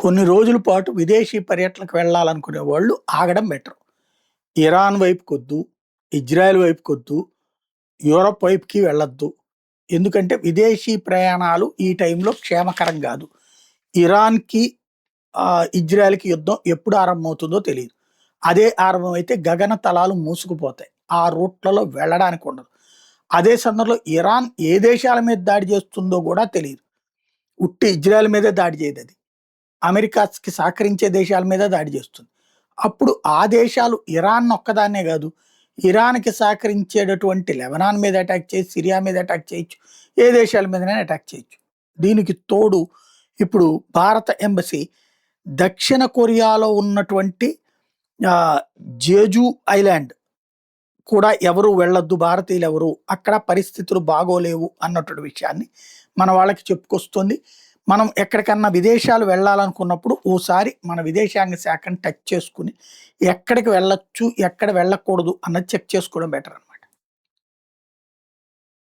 కొన్ని రోజుల పాటు విదేశీ పర్యటనకు వెళ్ళాలనుకునే వాళ్ళు ఆగడం బెటర్. ఇరాన్ వైపుకొద్దు, ఇజ్రాయెల్ వైపుకొద్దు, యూరప్ వైపుకి వెళ్ళొద్దు. ఎందుకంటే విదేశీ ప్రయాణాలు ఈ టైంలో క్షేమకరం గాదు. ఇరాన్‌కి ఇజ్రాయెల్‌కి యుద్ధం ఎప్పుడు ఆరంభమవుతుందో తెలీదు. అదే ఆరంభమైతే గగన తలాలు మూసుకుపోతాయి. ఆ రూట్‌లలో వెళ్ళడానికి ఉండదు. అదే సందర్భంలో ఇరాన్ ఏ దేశాల మీద దాడి చేస్తుందో గూడా తెలీదు. ఉట్టి ఇజ్రాయెల్ మీదే దాడి చేయదది. అమెరికాకి సహకరించే దేశాల మీద దాడి చేస్తుంది. అప్పుడు ఆ దేశాలు ఇరాన్ ఒక్కదాన్నే కాదు, ఇరాన్‌కి సహకరించేటటువంటి లెబనాన్ మీద అటాక్ చేయొచ్చు, సిరియా మీద అటాక్ చేయొచ్చు, ఏ దేశాల మీదనైనా అటాక్ చేయొచ్చు. దీనికి తోడు ఇప్పుడు భారత ఎంబసీ దక్షిణ కొరియాలో ఉన్నటువంటి ఆహ్, జేజు ఐలాండ్ కూడా ఎవరు వెళ్ళొద్దు భారతీయులెవరు, అక్కడ పరిస్థితులు బాగోలేవు అన్నటువంటి విషయాన్ని మన వాళ్ళకి చెప్పుకొస్తుంది. మనం ఎక్కడికన్నా విదేశాలు వెళ్ళాలనుకున్నప్పుడు ఓసారి మన విదేశాంగ శాఖని టచ్ చేసుకొని, ఎక్కడికి వెళ్ళొచ్చు, ఎక్కడ వెళ్ళకూడదు అన్నది చెక్ చేసుకోవడం బెటర్ అనమాట.